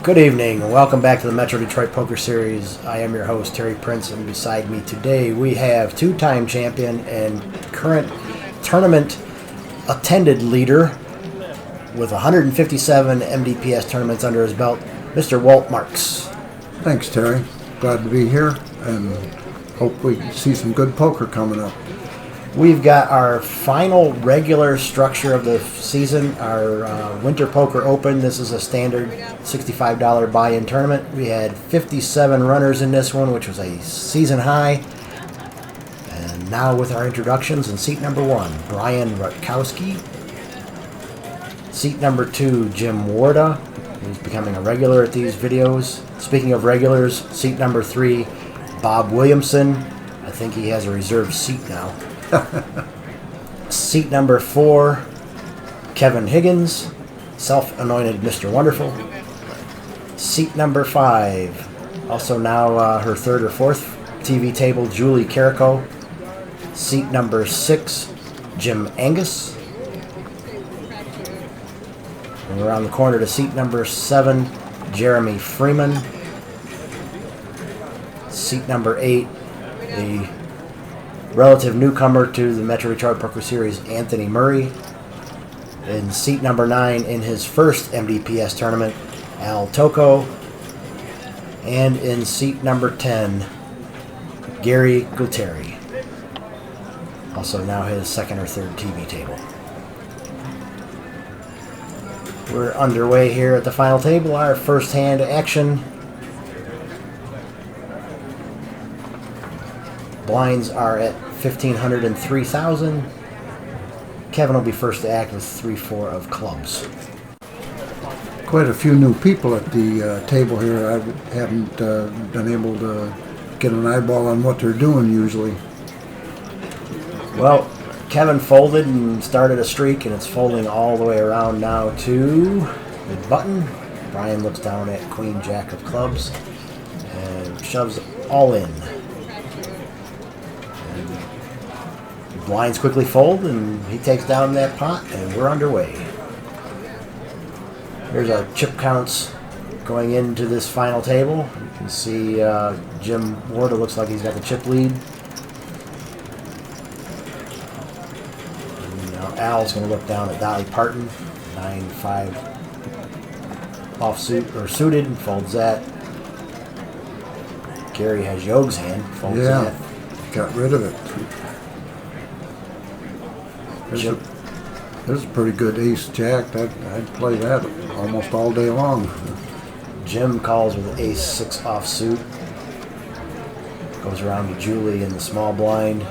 Good evening, and welcome back to the Metro Detroit Poker Series. I am your host, Terry Prince, and beside me today we have two-time champion and current tournament attended leader with 157 MDPS tournaments under his belt, Mr. Walt Marks. Thanks, Terry. Glad to be here, and hope we see some good poker coming up. We've got our final regular structure of the season, our Winter Poker Open. This is a standard $65 buy-in tournament. We had 57 runners in this one, which was a season high. And now with our introductions, in seat number 1, Brian Rutkowski. Seat number 2, Jim Warda, who's becoming a regular at these videos. Speaking of regulars, seat number 3, Bob Williamson. I think he has a reserved seat now. Seat number 4, Kevin Higgins, self-anointed Mr. Wonderful. Seat number 5, also now her third or fourth TV table, Julie Carrico. Seat number 6, Jim Angus. And around the corner to seat number 7, Jeremy Freeman. Seat number 8, the relative newcomer to the Metro Detroit Poker Series, Anthony Murray. In seat number 9, in his first MDPS tournament, Al Tocco. And in seat number 10, Gary Gutteri. Also now his second or third TV table. We're underway here at the final table. Our first hand action. Blinds are at 1,500 and 3,000. Kevin will be first to act with 3-4 of clubs. Quite a few new people at the table here. I haven't been able to get an eyeball on what they're doing usually. Well, Kevin folded and started a streak, and it's folding all the way around now to the button. Brian looks down at Queen Jack of clubs and shoves all in. Blinds quickly fold, and he takes down that pot, and we're underway. Here's our chip counts going into this final table. You can see Jim Warda looks like he's got the chip lead. And now Al's going to look down at Dolly Parton, 9-5 offsuit or suited, and folds that. Gary has Yoge's hand, folds that. Got rid of it. There's a pretty good ace-jack. I'd play that almost all day long. Jim calls with ace-6 offsuit. Goes around to Julie in the small blind.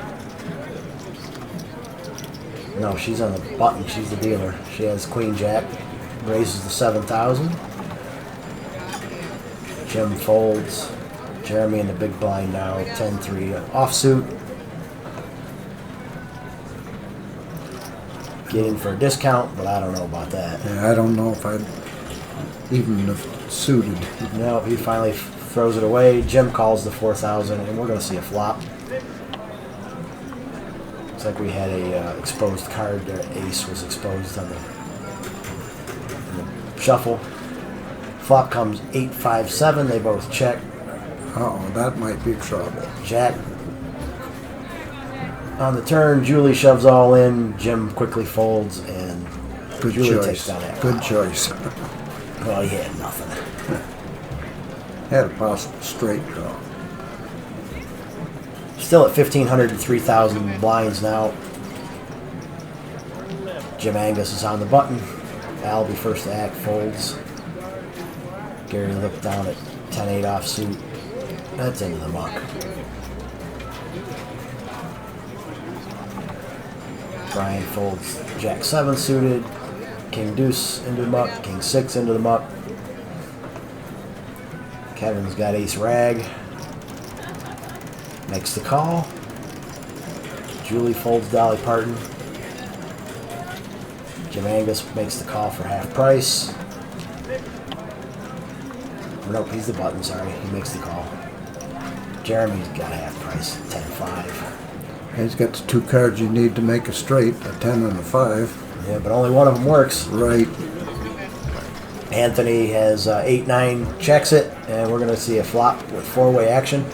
No, she's on the button. She's the dealer. She has queen-jack. Raises to 7,000. Jim folds. Jeremy in the big blind now. 10-3 offsuit. Getting for a discount, but I don't know about that. Yeah, I don't know if I'd even have suited. No, he finally throws it away. Jim calls the 4,000, and we're going to see a flop. Looks like we had a exposed card there. Ace was exposed on the shuffle. Flop comes 8-5-7. They both check. Uh-oh, that might be trouble. Jack. On the turn, Julie shoves all in. Jim quickly folds, and Good Julie choice. takes down that. Good choice. Well, he had nothing. Had a possible straight draw. Still at 1,500 and 3,000 blinds now. Jim Angus is on the button. Al will be first to act, folds. Gary looked down at 10-8 offsuit. That's into the muck. Brian folds Jack 7 suited, King Deuce into the muck, King 6 into the muck. Kevin's got ace rag. Makes the call. Julie folds Dolly Parton. Jim Angus makes the call for half price. Nope, he's the button, sorry. He makes the call. Jeremy's got half price, 10-5. He's got the 2 cards you need to make a straight, a 10 and a 5. Yeah, but only one of them works. Right. Anthony has 8-9, checks it, and we're going to see a flop with 4-way action.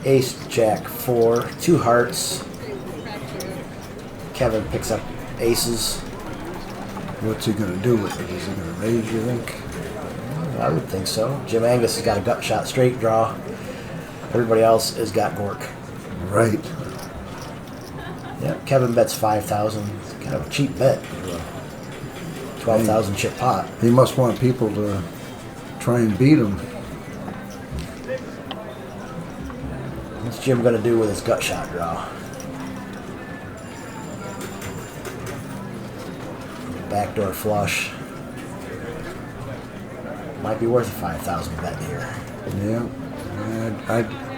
Ace, Jack, 4, 2 hearts. Kevin picks up aces. What's he going to do with it? Is he going to raise, you think? I would think so. Jim Angus has got a gut shot straight draw. Everybody else has got Gork. Right. Yep, Kevin bets 5,000. It's kind of a cheap bet. 12,000 chip pot. He must want people to try and beat him. What's Jim going to do with his gut shot draw? Backdoor flush. Might be worth a 5,000 bet here. Yeah,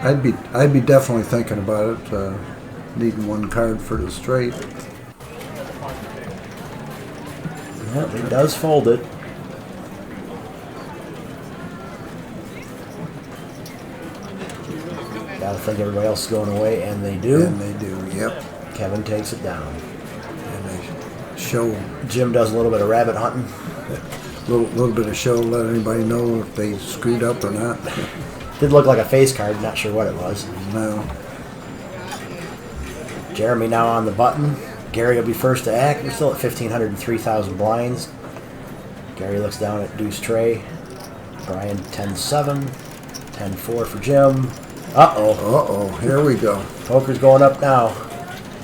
I'd be definitely thinking about it. Needing one card for the straight. Yep, he does fold it. Gotta think everybody else is going away, and they do. And they do. Yep. Kevin takes it down. And they show Jim does a little bit of rabbit hunting. little bit of show, let anybody know if they screwed up or not. Did look like a face card, not sure what it was. No. Jeremy now on the button. Gary will be first to act. We're still at 1,500 and 3,000 blinds. Gary looks down at Deuce Trey. Brian 10-7. 10-4 for Jim. Uh-oh. Uh-oh, here we go. Poker's going up now.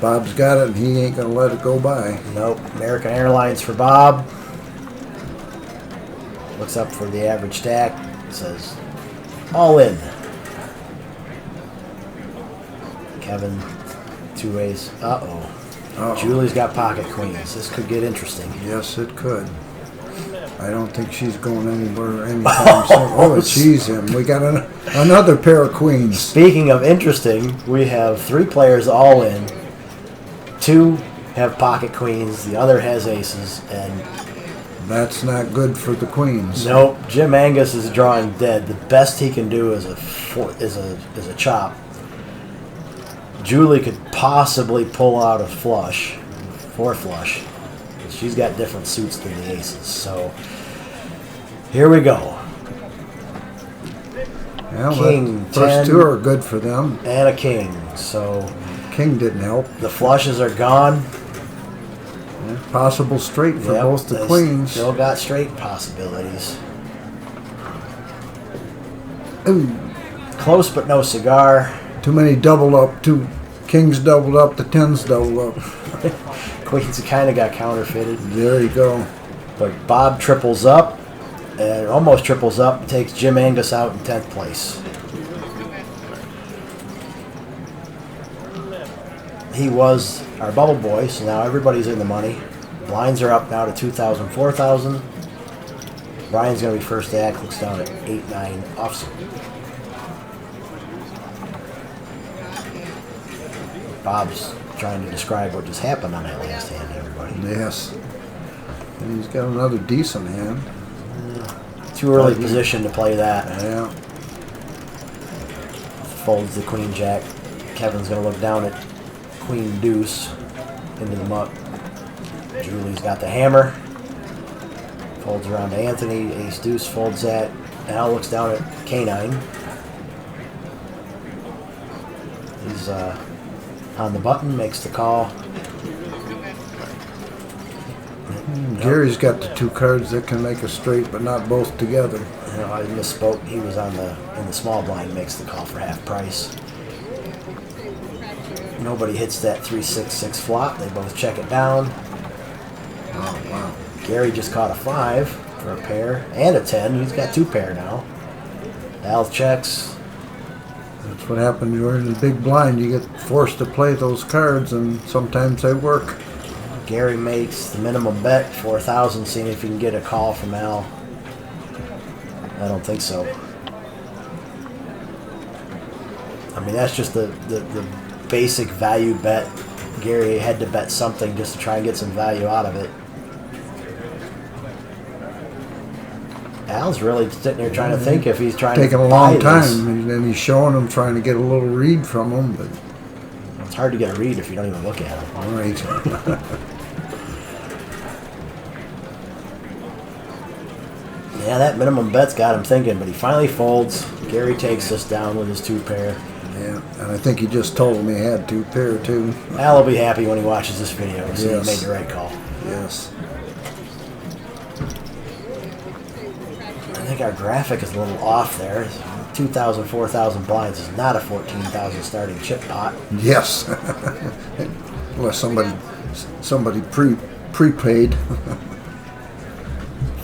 Bob's got it, and he ain't going to let it go by. Nope. American Airlines for Bob. Looks up for the average stack. Says, all in. Kevin, 2 ways. Uh-oh. Julie's got pocket queens. This could get interesting. Yes, it could. I don't think she's going anywhere anytime soon. Oh, she's in. We got another pair of queens. Speaking of interesting, we have 3 players all in. 2 have pocket queens. The other has aces. And that's not good for the queens. nope. Jim Angus is drawing dead. The best he can do is a chop. Julie could possibly pull out a flush, 4 flush. She's got different suits than the aces. So here we go. Well, King, first 10, 2 are good for them. and a king. So King didn't help. the flushes are gone. Possible straight for Yep, both the they queens. Still got straight possibilities. Ooh, Close but no cigar. too many doubled up. 2 kings doubled up. The 10s doubled up. Queens kind of got counterfeited. There you go. But Bob triples up, and almost triples up, takes Jim Angus out in 10th place. He was our bubble boy, so now everybody's in the money. Blinds are up now to 2,000, 4,000. Brian's going to be first to act, looks down at 8-9 offsuit. Bob's trying to describe what just happened on that last hand, everybody. Yes. And he's got another decent hand. Too early position to play that. Yeah. Folds the queen jack. Kevin's going to look down at queen deuce into the muck. Julie's got the hammer. Folds around to Anthony. Ace deuce folds that. Al looks down at K9. He's on the button, makes the call. Gary's got the 2 cards that can make a straight, but not both together. You know, I misspoke. He was in the small blind, makes the call for half price. Nobody hits that 3-6-6 flop. They both check it down. Oh, wow. Gary just caught a 5 for a pair and a 10. He's got 2 pair now. Al checks. That's what happens when you're in the big blind. You get forced to play those cards, and sometimes they work. Gary makes the minimum bet, 4,000, seeing if he can get a call from Al. I don't think so. I mean, that's just the basic value bet. Gary had to bet something just to try and get some value out of it. Al's really sitting there trying to think if he's trying Taking to a buy long time, this. and he's showing them, trying to get a little read from them. But It's hard to get a read if you don't even look at him. all right. Yeah, that minimum bet's got him thinking, but he finally folds. Gary takes us down with his 2 pair. Yeah, and I think he just told me he had 2 pair too. Al will be happy when he watches this video, so Yes. he made the right call. Yes. I think our graphic is a little off there. 2,000, 4,000 blinds is not a 14,000 starting chip pot. Yes. Unless somebody prepaid.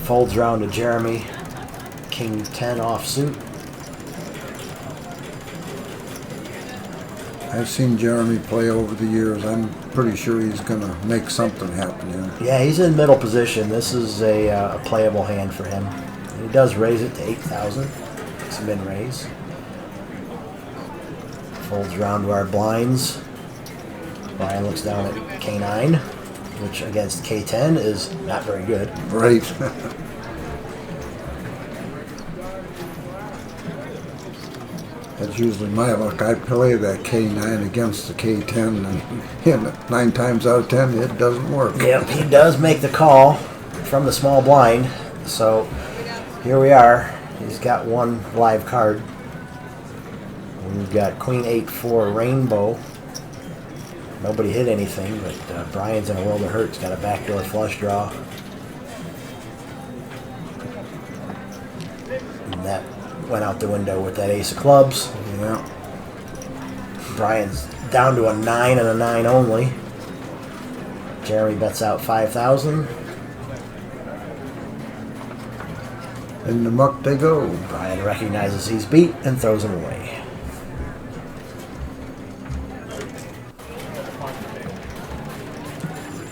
Folds around to Jeremy. King 10 offsuit. I've seen Jeremy play over the years. I'm pretty sure he's going to make something happen here. Yeah, he's in middle position. This is a playable hand for him. He does raise it to 8,000. It's a min raise. Folds around to our blinds. Brian looks down at K9, which against K10 is not very good. Right. That's usually my luck. I play that K9 against the K10, and 9 times out of 10, it doesn't work. Yep, he does make the call from the small blind. So here we are. He's got 1 live card. We've got Queen 8-4 Rainbow. Nobody hit anything, but Brian's in a world of hurt. He's got a backdoor flush draw. And that went out the window with that ace of clubs. Yeah. Brian's down to a 9 and a 9 only. Jeremy bets out 5,000. In the muck they go. Brian recognizes he's beat and throws him away.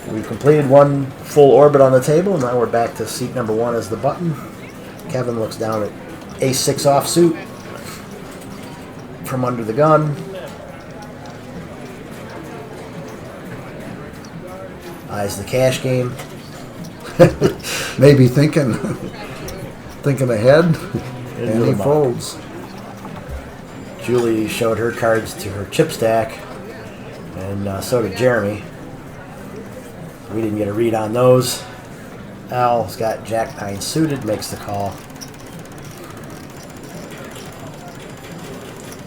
We've completed 1 full orbit on the table. Now we're back to seat number 1 as the button. Kevin looks down at ace-6 offsuit from under the gun. Eyes the cash game. Maybe thinking ahead, Into and the he muck. folds. Julie showed her cards to her chip stack, and so did Jeremy. We didn't get a read on those. Al's got Jack-9 suited, makes the call.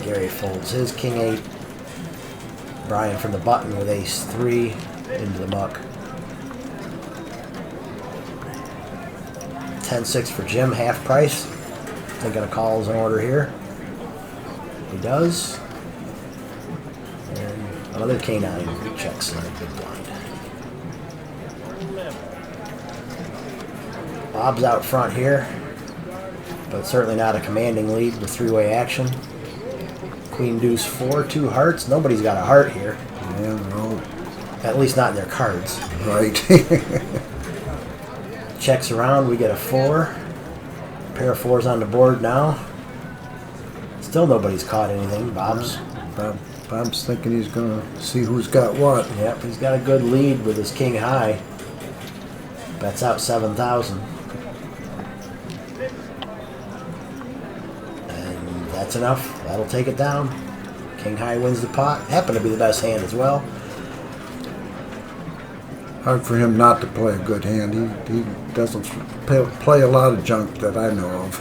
Gary folds his King-8. Brian from the button with ace-3 into the muck. 10-6 for Jim, half price. Thinking a call is in order here. He does. And another K9 checks in a big blind. Bob's out front here, but certainly not a commanding lead with 3-way action. Queen deuce 4, 2 hearts. Nobody's got a heart here. Yeah, no. At least not in their cards. Right. Checks around, we get a 4. Pair of 4s on the board now. Still nobody's caught anything. Bob's. Bob's thinking he's going to see who's got what. Yep, he's got a good lead with his king high. Bets out 7,000. And that's enough. That'll take it down. King high wins the pot. Happened to be the best hand as well. Hard for him not to play a good hand. He doesn't play a lot of junk that I know of.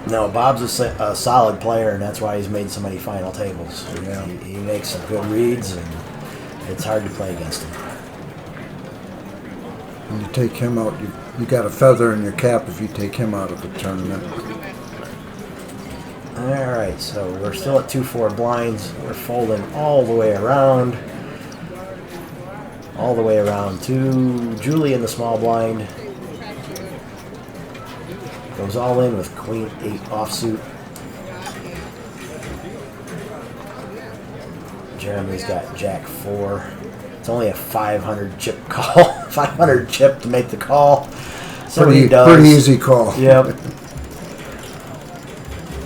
No, Bob's a solid player, and that's why he's made so many final tables. Yeah. He makes some good reads, and it's hard to play against him. When you take him out, you got a feather in your cap if you take him out of the tournament. All right, so we're still at 2-4 blinds. We're folding all the way around. All the way around to Julie in the small blind. Goes all in with Queen 8 offsuit. Jeremy's got Jack 4. It's only a 500 chip call. 500 chip to make the call. So he does. Pretty easy call. Yep.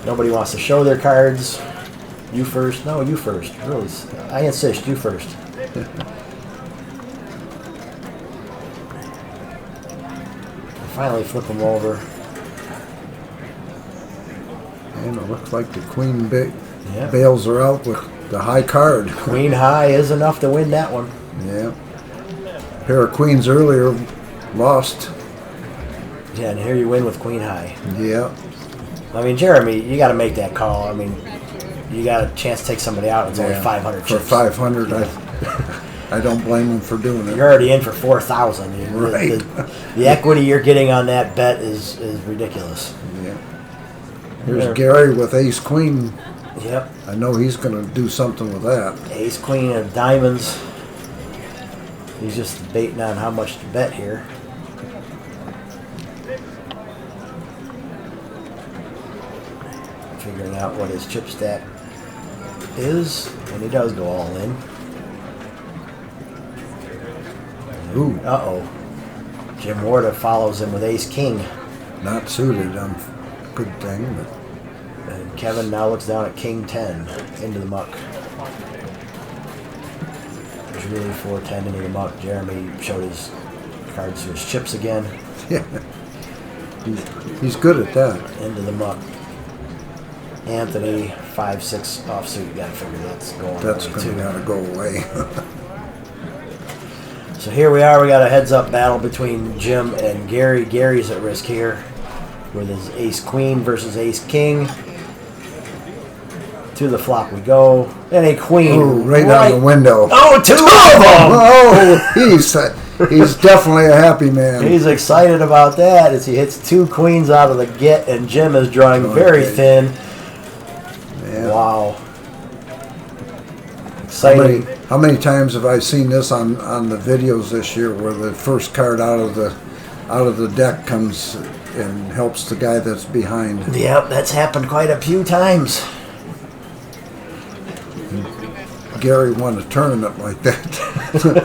Nobody wants to show their cards. You first. No, you first. Really, I insist. You first. Finally flip them over. And it looks like the queen Yep. bails her out with the high card. Queen high is enough to win that one. Yeah. A pair of queens earlier lost. Yeah, and here you win with queen high. Yeah. I mean, Jeremy, you got to make that call. I mean, you got a chance to take somebody out. It's only Yeah. 500 For chips. 500, I don't blame him for doing it. You're already in for 4,000. Right. The equity you're getting on that bet is ridiculous. Yeah. Here's Gary with ace queen. Yep. I know he's going to do something with that. Ace queen of diamonds. He's just debating on how much to bet here. Figuring out what his chip stack is, and he does go all in. Ooh, Uh-oh. Jim Warda follows him with ace king. not suited. Good thing, but And Kevin now looks down at king 10 into the muck. There's really 4-10 into the muck. Jeremy showed his cards to his chips again. yeah, he's good at that. Into the muck. Anthony 5-6 offsuit. You gotta figure that's going That's away going to too. gotta go away. So here we are. We got a heads-up battle between Jim and Gary. Gary's at risk here with his ace queen versus ace king. To the flop we go. And a queen. Ooh, right on the window. Oh, two of them! Oh, he's definitely a happy man. He's excited about that as he hits two queens out of the get, and Jim is drawing very Okay. thin. Yeah. Wow. Exciting. How many times have I seen this on the videos this year, where the first card out of the deck comes and helps the guy that's behind? Yep, that's happened quite a few times. Gary won a tournament like that.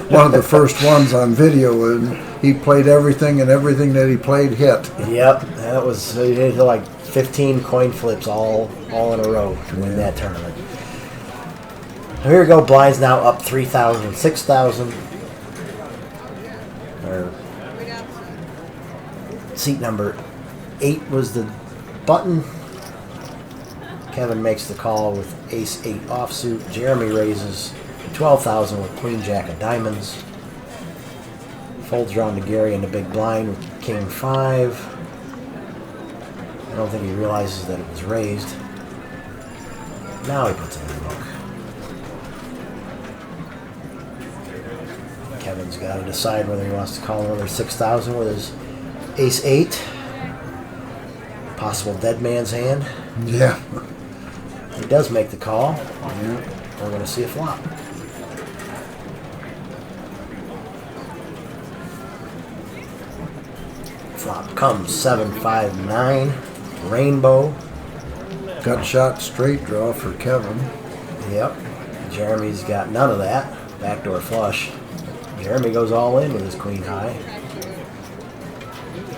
One of the first ones on video, and he played everything, and everything that he played hit. Yep, that was he did like 15 coin flips all in a row to win that tournament. Here we go. Blinds now up 3,000, 6,000. Or seat number 8 was the button. Kevin makes the call with ace 8 offsuit. Jeremy raises 12,000 with queen jack of diamonds. Folds around to Gary in the big blind with king 5. I don't think he realizes that it was raised. Now he puts it in the book. Kevin's got to decide whether he wants to call another 6,000 with his ace 8. Possible dead man's hand. Yeah. He does make the call. Yeah. We're going to see a flop. Flop comes 7-5-9. Rainbow. Gut shot straight draw for Kevin. Yep. Jeremy's got none of that. Backdoor flush. Jeremy goes all in with his queen high.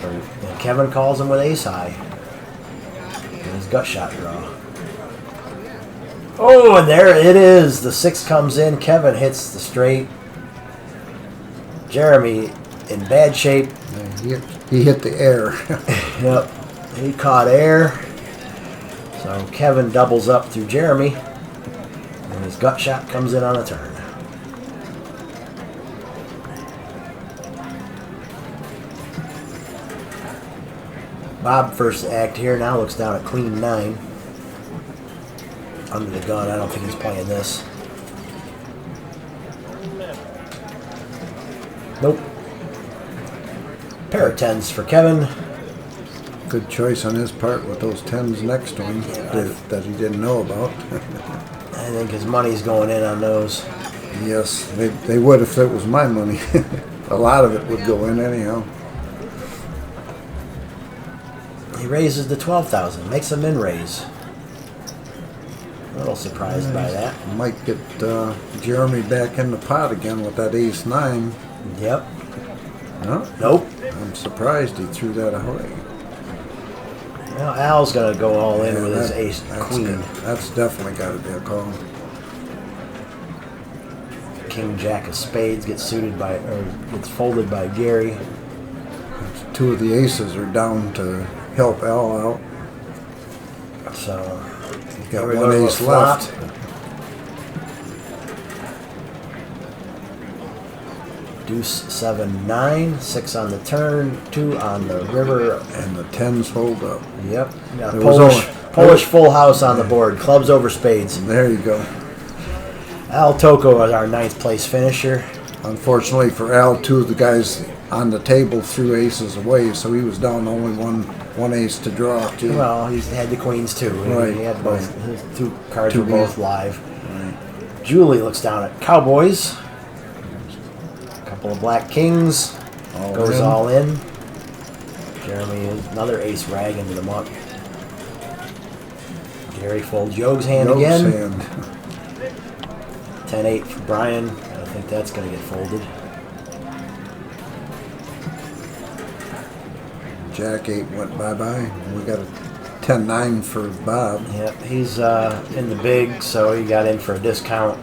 And Kevin calls him with ace high. And his gut shot draw. Oh, and there it is. The 6 comes in. Kevin hits the straight. Jeremy in bad shape. Yeah, he hit the air. Yep. He caught air. So Kevin doubles up through Jeremy. And his gut shot comes in on a turn. Bob first act here now looks down at queen 9. Under the gun. I don't think he's playing this. Nope. Pair of 10s for Kevin. Good choice on his part with those 10s next to him that he didn't know about. I think his money's going in on those. Yes, they would if it was my money. A lot of it would go in anyhow. He raises to 12,000. Makes a min raise. A little surprised by that. Might get Jeremy back in the pot again with that ace 9. Yep. No? Nope. I'm surprised he threw that away. Well, Al's going to go all in Yeah, with his that- ace that's queen. That's definitely got to be a call. King jack of spades gets suited by, or gets folded by Gary. Two of the aces are down to help Al out. So He's here got we one go to a ace flop. left. Deuce 7 9, 6 on the turn, 2 on the river. And the 10s hold up. Yep. Got There was Polish full house on the board. Clubs over spades. There you go. Al Toko is our 9th place finisher. Unfortunately for Al, two of the guys on the table threw aces away, so he was down only one ace to draw. Too. Well, he had the queens too. Right. He had both. His 2 cards Two were both beat. live. Right. Julie looks down at Cowboys. Couple of black kings. Goes all in. Jeremy is another ace rag into the muck. Gary folds Yoge's hand Yoge's again. hand. 10-8 for Brian. I think that's going to get folded. Jack 8 went bye-bye. We got a 10-9 for Bob. Yeah, he's in the big, so he got in for a discount.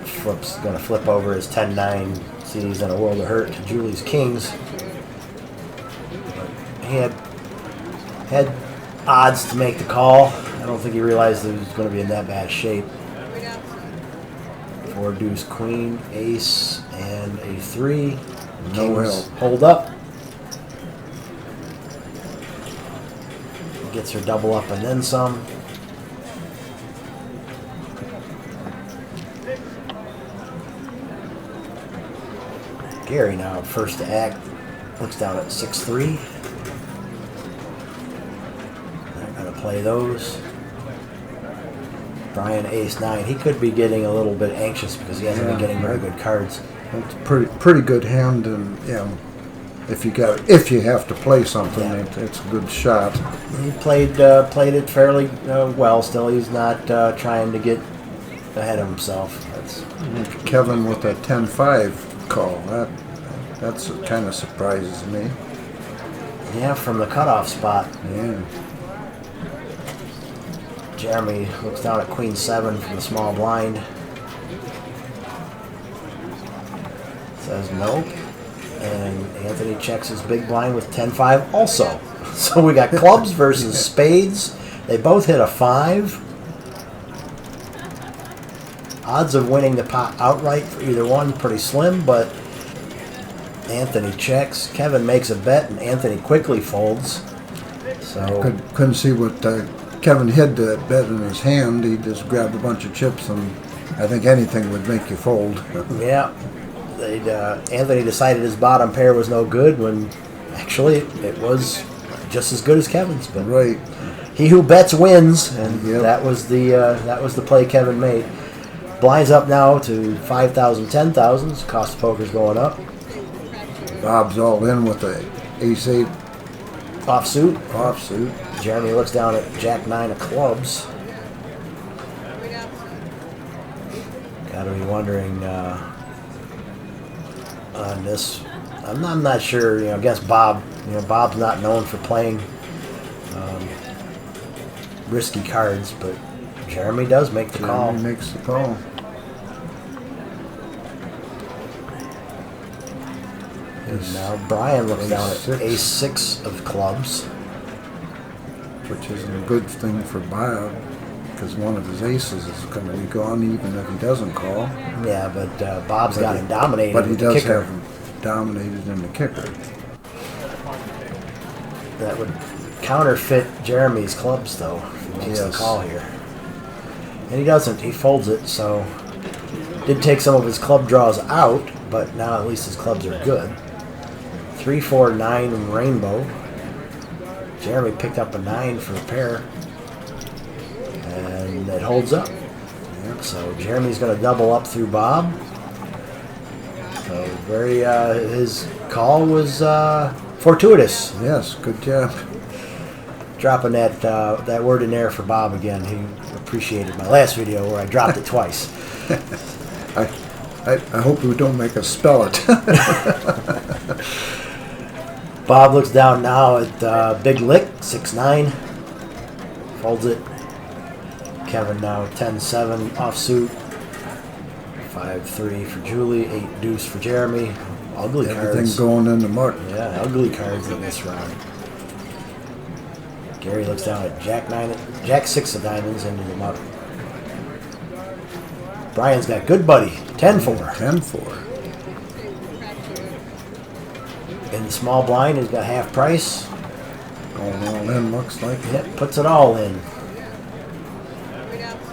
Flip's going to flip over his 10-9. See, he's in a world of hurt to Julie's kings. He had odds to make the call. I don't think he realized he was going to be in that bad shape. 4 deuce queen, ace, and a 3. No Kings help. hold up. Gets her double up and then some. Gary now first to act. Looks down at 6-3. Not going to play those. Brian ace 9. He could be getting a little bit anxious because he hasn't been getting very good cards. That's a pretty good hand, and if you have to play something, it's a good shot. He played it fairly well. Still, he's not trying to get ahead of himself. That's Kevin with a 10-5 call. That's kind of surprises me. from the cutoff spot. Yeah. Jeremy looks down at Queen 7 from the small blind. Says nope. And Anthony checks his big blind with 10-5 also. So we got clubs versus spades. They both hit a 5. Odds of winning the pot outright for either one pretty slim, but Anthony checks. Kevin makes a bet, and Anthony quickly folds. So Couldn't see what Kevin hid the bet in his hand. He just grabbed a bunch of chips, and I think anything would make you fold. yeah, Anthony decided his bottom pair was no good when actually it was just as good as Kevin's. But Right. he who bets wins, and Yep. that was the play Kevin made. Blinds up now to 5,000, 10,000. Cost of poker's going up. Bob's all in with the ace-8 Offsuit. offsuit. Jeremy looks down at Jack 9 of clubs. Gotta be wondering on this. I'm not sure. Against Bob. Bob's not known for playing risky cards, but Jeremy does make the call. Jeremy makes the call. And now Brian looks down at Ace-6. ace-6 of clubs. Which is a good thing for Bob, because one of his aces is going to be gone even if he doesn't call. Yeah, but Bob's got him dominated. But he with the does kicker. have him dominated in the kicker. That would counterfeit Jeremy's clubs, though, if he makes the Yes. call here. And he doesn't. He folds it, so did take some of his club draws out, but now at least his clubs are good. 3, 4, 9 rainbow. Jeremy picked up a 9 for a pair, and it holds up. So Jeremy's going to double up through Bob. So his call was fortuitous. Yes, good job. Dropping that word in there for Bob again. He appreciated my last video where I dropped it twice. I hope we don't make us spell it. Bob looks down now at Big Lick, 6-9. Folds it. Kevin now 10-7 offsuit. 5-3 for Julie. 8 deuce for Jeremy. Ugly Everything cards. going in the muck. Yeah, ugly cards in this round. Gary looks down at Jack 6 of diamonds into the muck. Brian's got Good Buddy, 10-4. 10-4. In the small blind, he's got half price. Going all in, looks like. Yep, puts it all in.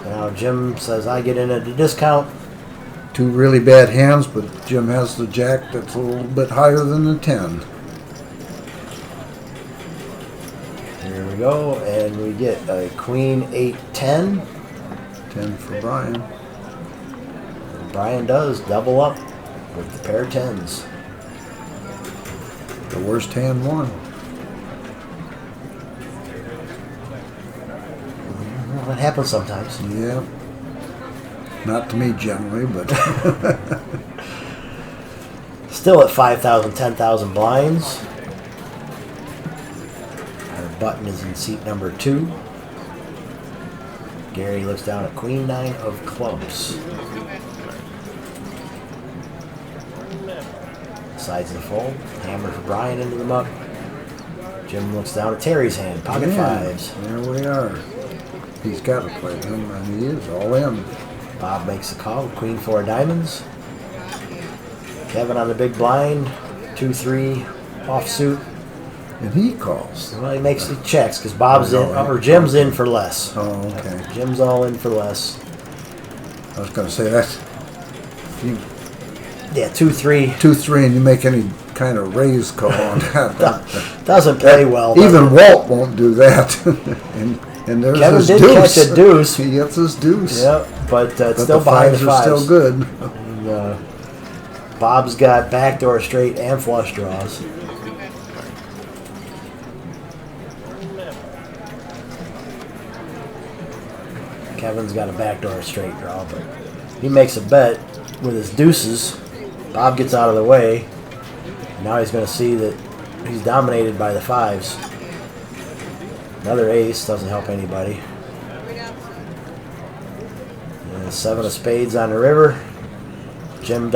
Now Jim says I get in at a discount. 2 really bad hands, but Jim has the jack that's a little bit higher than the 10. Here we go, and we get a Queen 8-10. 10 for Brian. And Brian does double up with the pair of 10s. The worst hand won. Well, that happens sometimes. Yeah. Not to me generally, but Still at 5,000, 10,000 blinds. Our button is in seat number 2. Gary looks down at Queen 9 of clubs. Sides of the fold. Hammer for Brian into the muck. Jim looks down at Terry's hand. Pocket yeah, 5s. there we are. He's got to play them, and he is all in. Bob makes the call. Queen 4 of diamonds. Kevin on the big blind. 2-3 offsuit. And he calls. Well, he makes the checks because Bob's in, or Jim's in for less. Oh, okay. Jim's all in for less. I was going to say that's you Yeah, 2-3 2-3, and you make any kind of raise call on that. doesn't play well. Even Walt won't do that. and there's Kevin his did deuce. catch a deuce. He gets his deuce. Yep, but it's But still the behind the fives are fives. still good. And, Bob's got backdoor straight and flush draws. Kevin's got a backdoor straight draw, but he makes a bet with his deuces. Bob gets out of the way. Now he's going to see that he's dominated by the fives. Another ace doesn't help anybody. And a 7 of spades on the river. Jim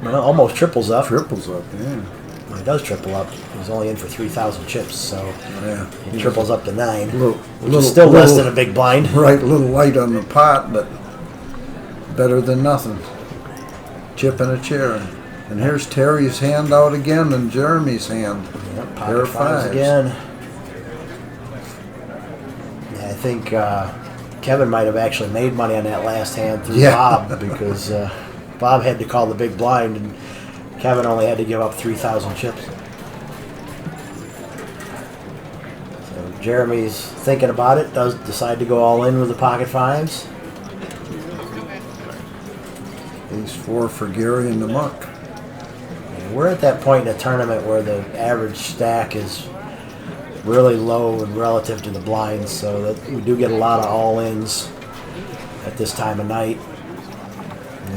almost triples up. Triples up, yeah. Well, he does triple up. He's only in for 3,000 chips, so Yeah. he triples up to 9, which Little- is still less little- than a big blind. Right, a little light on the pot, but better than nothing. Chip in a chair. And here's Terry's hand out again and Jeremy's hand. Yep, Pair pocket of fives fives. again. Yeah, I think Kevin might have actually made money on that last hand through Yeah. Bob because Bob had to call the big blind and Kevin only had to give up 3,000 chips. So Jeremy's thinking about it, does decide to go all in with the pocket fives. Ace 4 for Gary in the muck. And we're at that point in a tournament where the average stack is really low and relative to the blinds, so that we do get a lot of all-ins at this time of night.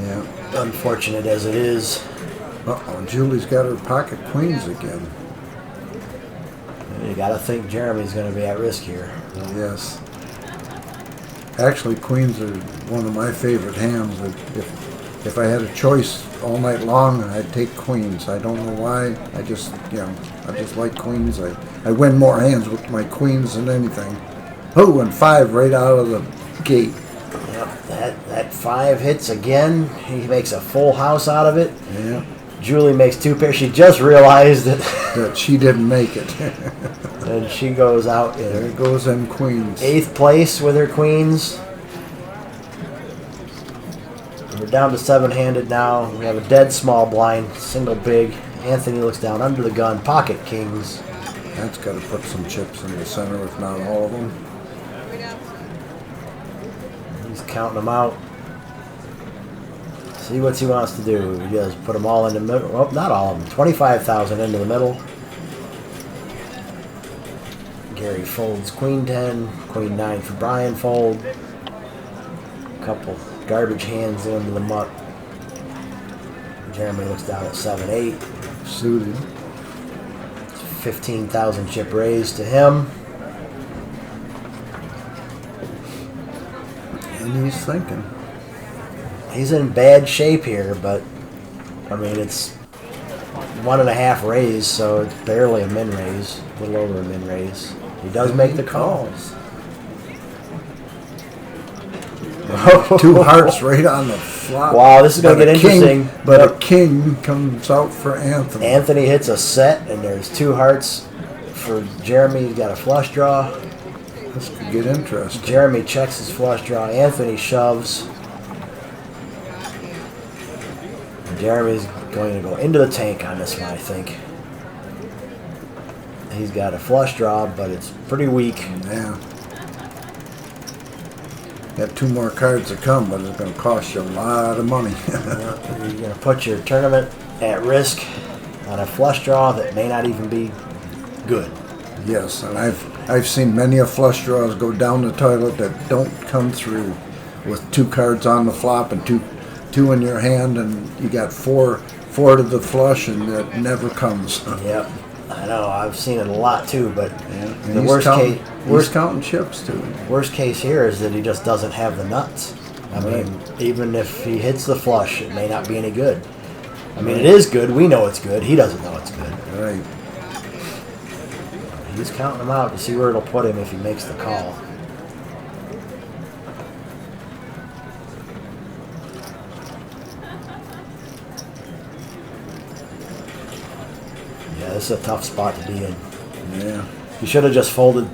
Yeah. Unfortunate as it is. Uh-oh, Julie's got her pocket queens again. You got to think Jeremy's going to be at risk here. Yes. Actually, queens are one of my favorite hands. If I had a choice all night long, I'd take queens. I don't know why. I just like queens. I win more hands with my queens than anything. Oh, and 5 right out of the gate. Yep, that 5 hits again. He makes a full house out of it. Yeah. Julie makes 2 pairs. She just realized it. That she didn't make it. And she goes out There in goes them queens. 8th place with her queens. We're down to 7-handed now. We have a dead small blind, single big. Anthony looks down under the gun, pocket kings. That's got to put some chips in the center, if not all of them. He's counting them out. See what he wants to do. He does put them all in the middle. Well, not all of them. 25,000 into the middle. Gary folds Queen 10, Queen 9 for Brian fold. Couple garbage hands into the muck. Jeremy looks down at 7-8. Suited. 15,000 chip raise to him. And he's thinking. He's in bad shape here, but I mean it's 1.5 raise, so it's barely a min raise, a little over a min raise. He does make the calls. 2 hearts right on the flop. Wow, this is going to But get a king- interesting. But Yep. a king comes out for Anthony. Anthony hits a set, and there's 2 hearts for Jeremy. He's got a flush draw. This could get interesting. Jeremy checks his flush draw. Anthony shoves. And Jeremy's going to go into the tank on this one, I think. He's got a flush draw, but it's pretty weak. Yeah. Got 2 more cards to come, but it's going to cost you a lot of money. You're going to put your tournament at risk on a flush draw that may not even be good. Yes, and I've seen many a flush draws go down the toilet that don't come through with 2 cards on the flop and two in your hand, and you got four to the flush, and that never comes. Yep, I know. I've seen it a lot too, but And the he's counting chips too. worst case here is that he just doesn't have the nuts. I mean, even if he hits the flush, it may not be any good. I mean, it is good. We know it's good. He doesn't know it's good. Right. He's counting them out to see where it'll put him if he makes the call. Yeah, this is a tough spot to be in. Yeah. You should have just folded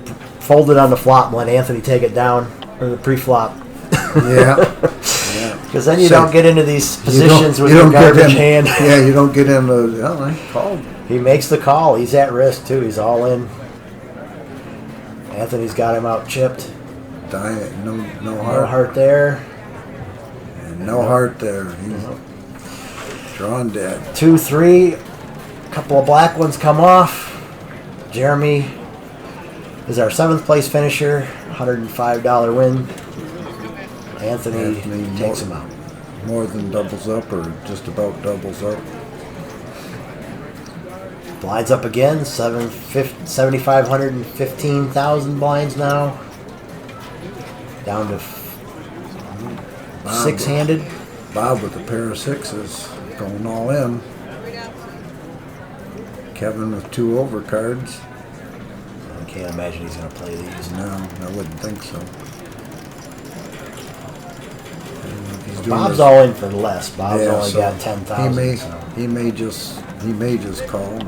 on the flop and let Anthony take it down, or the pre-flop. Yeah. Yeah. Because then you So, don't get into these You positions don't- with you your don't get garbage in- hand. Yeah, you don't get in the. Oh, I called. He makes the call. He's at risk too. He's all in. Anthony's got him out chipped. No No heart. heart there. And no heart there. He's drawn dead. 2-3. A couple of black ones come off. Jeremy is our 7th place finisher. $105 win. Anthony takes him out. More than doubles up, or just about doubles up. Blinds up again. 7,515,000 blinds now. Down to Wow. 6-handed. Bob with a pair of 6s, going all in. Kevin with 2 overcards. I can't imagine he's going to play these. No, I wouldn't think so. And if he's doing Bob's this- all in for less. Bob's Yeah, only so got 10,000. He may just call.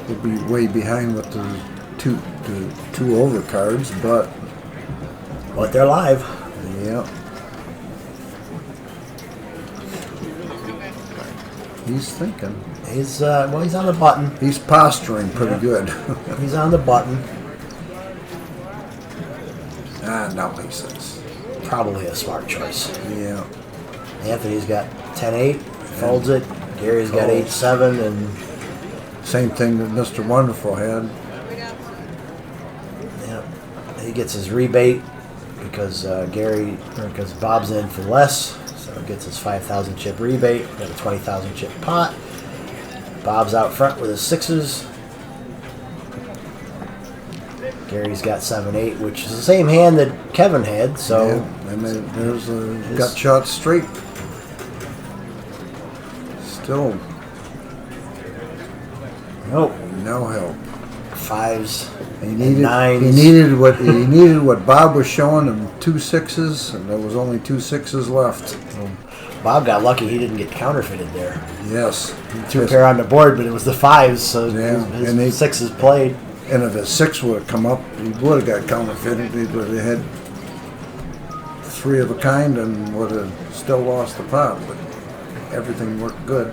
He'll be way behind with the two overcards, but But they're live. yeah. He's thinking. He's he's on the button. He's posturing pretty Yeah. good. He's on the button. Now he says. Probably a smart choice. Yeah. Anthony's got 10-8, folds it. Gary's got Folds. 8-7, and Same thing that Mr. Wonderful had. yeah, he gets his rebate because because Bob's in for less, so he gets his 5,000 chip rebate. Got a 20,000 chip pot. Bob's out front with his 6s. Gary's got 7-8, which is the same hand that Kevin had. So Yeah. And then there's a gut shot straight. Still nope, no help. 5s He and needed 9s. he needed what Bob was showing him, 2 6s, and there was only 2 6s left. Bob got lucky; he didn't get counterfeited there. Yes. 2 Yes. pair on the board, but it was the 5s, so Yeah, his and they- 6s played. And if a 6 would have come up, he would have got counterfeited. He would have had 3 of a kind and would have still lost the pot, but everything worked good.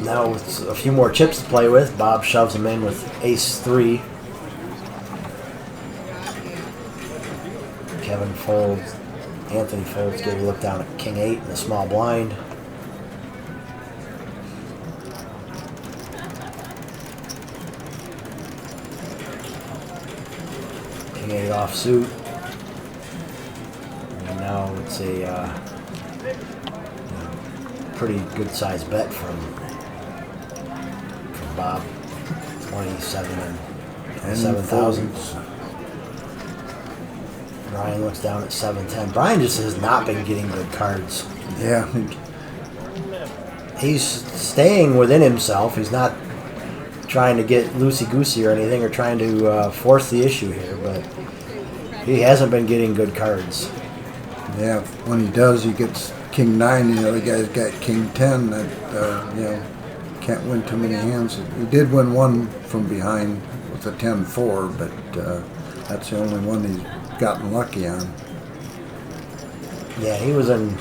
Now with a few more chips to play with, Bob shoves him in with Ace-3. Kevin folds. Anthony folds. Gary look down at King-8 in the small blind. King-8 offsuit. And now it's a pretty good sized bet from Bob. 27 and 27,000. Brian looks down at 710. Brian just has not been getting good cards. Yeah. He's staying within himself. He's not trying to get loosey-goosey or anything, or trying to force the issue here, but he hasn't been getting good cards. Yeah, when he does, he gets king 9. The other guy's got king 10. That can't win too many hands. He did win one from behind with a 10-4, but that's the only one he's gotten lucky on. Yeah, he was in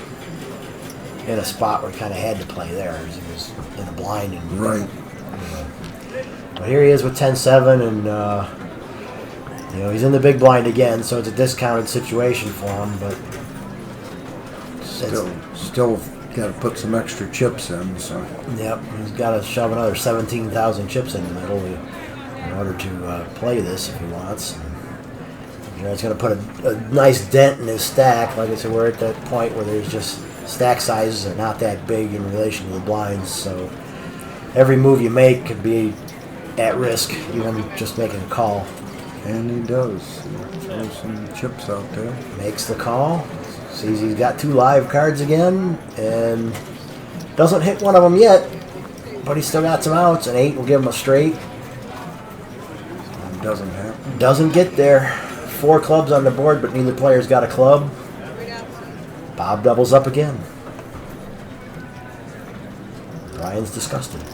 a spot where he kind of had to play there. He was in a blind. And, right. But here he is with 10-7, and he's in the big blind again, so it's a discounted situation for him. But still got to put some extra chips in. So. Yep, he's got to shove another 17,000 chips in the middle in order to play this if he wants. It's going to put a nice dent in his stack. Like I said, we're at that point where there's just stack sizes are not that big in relation to the blinds, so every move you make could be at risk, even just making a call. And he does. He throws some chips out there. Makes the call. Sees he's got 2 live cards again, and doesn't hit one of them yet, but he's still got some outs. An 8 will give him a straight. It doesn't happen. Doesn't get there. 4 clubs on the board, but neither player's got a club. Bob doubles up again. Brian's disgusted.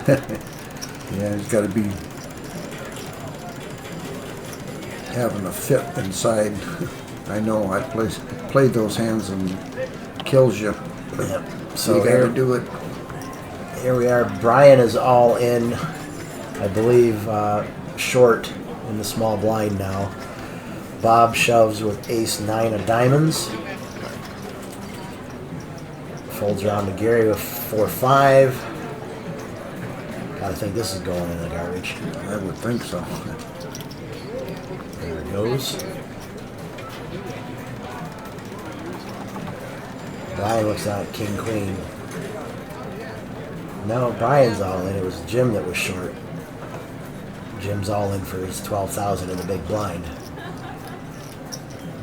Yeah, he's got to be having a fit inside. I know, I played those hands and kills you. Yep. So you got to do it. Here we are. Brian is all in, I believe, short in the small blind now. Bob shoves with ace-9 of diamonds. Folds around to Gary with 4-5. Gotta think this is going in the garbage. I would think so. There it goes. Brian looks down at King Queen. No, Brian's all in. It was Jim that was short. Jim's all in for his 12,000 in the big blind.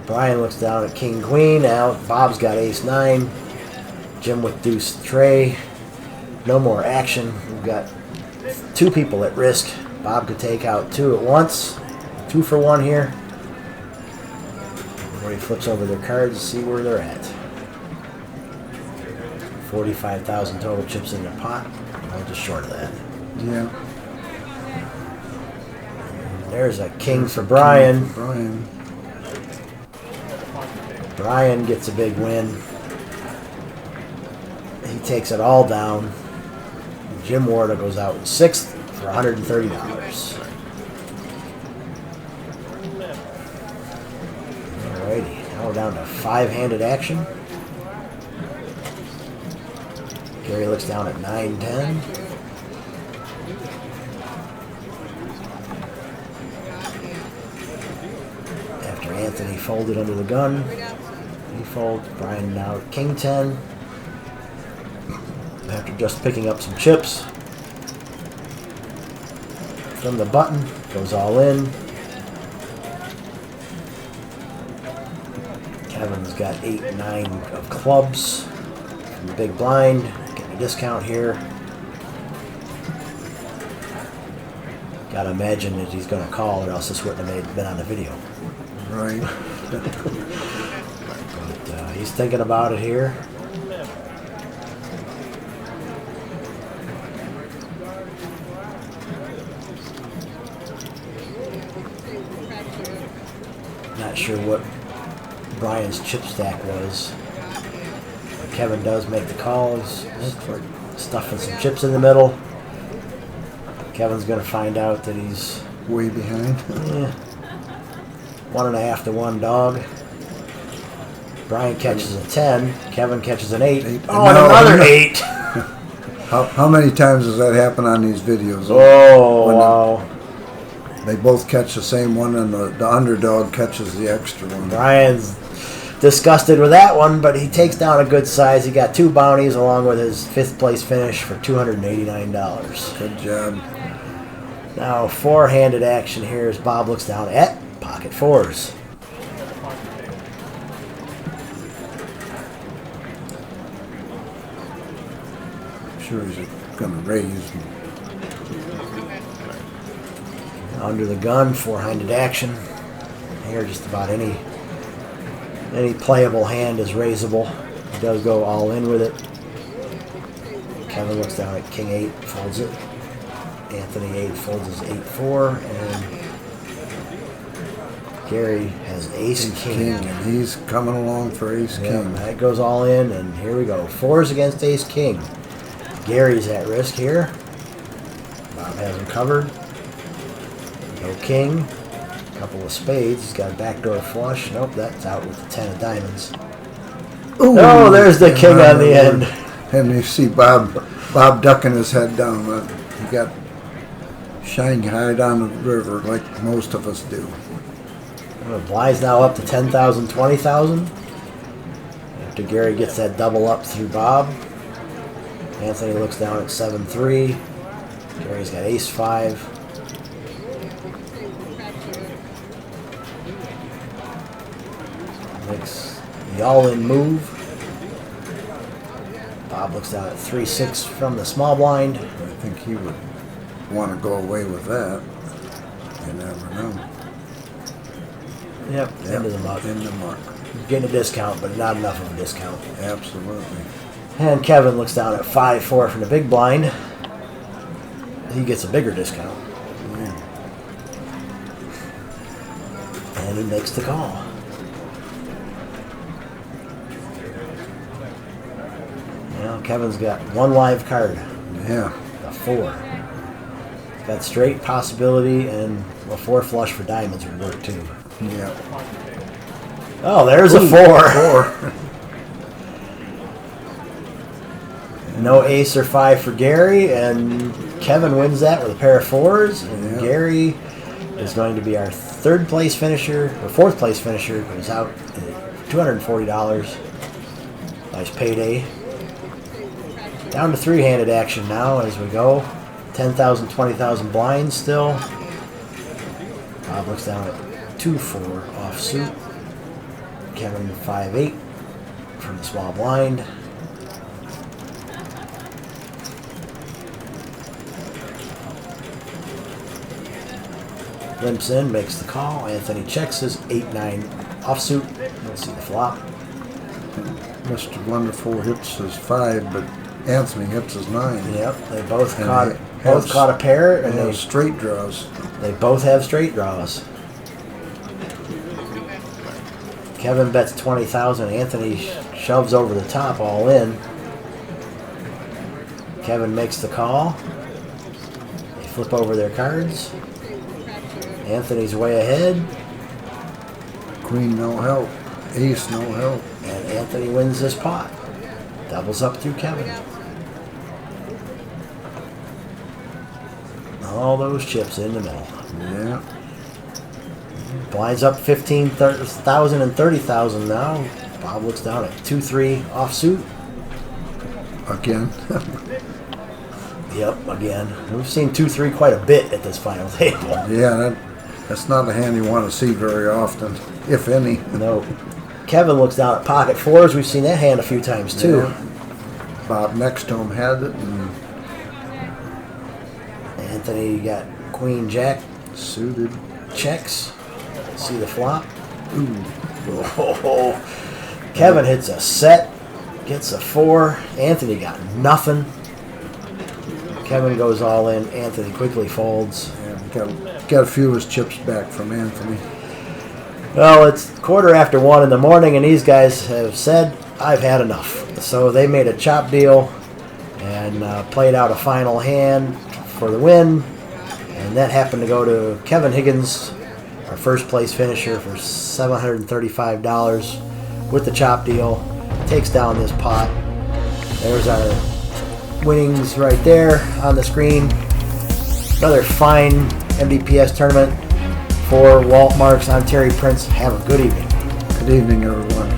Brian looks down at King Queen. Now Bob's got ace-9. Jim with deuce tray. No more action. We've got 2 people at risk. Bob could take out 2 at once. 2 for 1 here. Where he flips over their cards to see where they're at. 45,000 total chips in the pot. I'm just short of that. Yeah. There's a king for Brian. Brian. Brian gets a big win. He takes it all down. Jim Warda goes out in 6th for $130. Alrighty, now we're down to 5-handed action. Gary looks down at 9-10. After Anthony folded under the gun, he folds. Brian now at King 10. After just picking up some chips from the button, goes all in. Kevin's got 8-9 of clubs from the big blind. Getting a discount here. Gotta imagine that he's gonna call, or else this wouldn't have been on the video. Right. But he's thinking about it here. Not sure what Brian's chip stack was. Kevin does make the calls. Stuffing some chips in the middle. Kevin's going to find out that he's way behind. 1.5 to 1 dog. Brian catches a 10. Kevin catches an 8. Oh, and another 8. How many times does that happen on these videos? Oh, wow. They both catch the same one, and the underdog catches the extra one. Brian's disgusted with that one, but he takes down a good size. He got 2 bounties along with his 5th place finish for $289. Good job. Now 4-handed action here as Bob looks down at pocket 4s. I'm sure he's going to raise. Under the gun, four-handed action. Here, just about any playable hand is raisable. He does go all in with it. Kevin looks down at King 8, folds it. Anthony 8 folds his 8-4, and Gary has Ace King. And he's coming along for Ace King. That goes all in, and here we go. Fours against Ace King. Gary's at risk here. Bob has him covered. No king. Couple of spades. He's got a backdoor flush. Nope, that's out with the 10 of diamonds. Ooh, Oh, there's the king on the end. And you see Bob ducking his head down. He got Shanghai down the river like most of us do. Bly's now up to 10,000, 20,000. After Gary gets that double up through Bob. Anthony looks down at 7-3. Gary's got Ace 5. Makes the all-in move. Bob looks down at 3-6 from the small blind. I think he would want to go away with that. You never know. Yep, into the muck. In the muck. Getting a discount, but not enough of a discount. Absolutely. And Kevin looks down at 5-4 from the big blind. He gets a bigger discount. Yeah. And he makes the call. Well, Kevin's got one live card. Yeah. A 4. He's got straight possibility, and a 4 flush for diamonds would work too. Yeah. Oh, there's a 4. 4. No ace or 5 for Gary, and Kevin wins that with a pair of 4s. And Yeah. Gary is going to be our 3rd place finisher, or 4th place finisher, who's out at $240. Nice payday. Down to 3-handed action now as we go. 10,000, 20,000 blinds still. Bob looks down at 2-4 offsuit. Kevin 5-8 from the small blind. Limps in, makes the call. Anthony checks his 8-9 offsuit. Let's see the flop. Mr. Wonderful hits his 5, but Anthony hits his 9. Yep, they both And caught they have a pair, and And straight draws. they both have straight draws. Kevin bets 20,000. Anthony shoves over the top, all in. Kevin makes the call. They flip over their cards. Anthony's way ahead, Queen no help. Ace no help. and Anthony wins this pot. Doubles up through Kevin. All those chips in the middle. Yeah. Blinds up 15,000 and 30,000 now. Bob looks down at 2-3 offsuit. Again. Yep, again. We've seen 2-3 quite a bit at this final table. Yeah, that's not a hand you want to see very often, if any. No. Kevin looks down at pocket 4s. We've seen that hand a few times too. Yeah. Bob next to him had it, and Anthony got Queen Jack suited. checks. See the flop. Ooh. Oh. Kevin hits a set, gets a 4. Anthony got nothing. Kevin goes all in. Anthony quickly folds. Yeah, got a few of his chips back from Anthony. Well, it's 1:15 in the morning, and these guys have said, I've had enough. So they made a chop deal and played out a final hand for the win. And that happened to go to Kevin Higgins, our first place finisher, for $735 with the chop deal. Takes down this pot. There's our winnings right there on the screen. Another fine MDPS tournament for Walt Marks. I'm Terry Prince. Have a good evening. Good evening, everyone.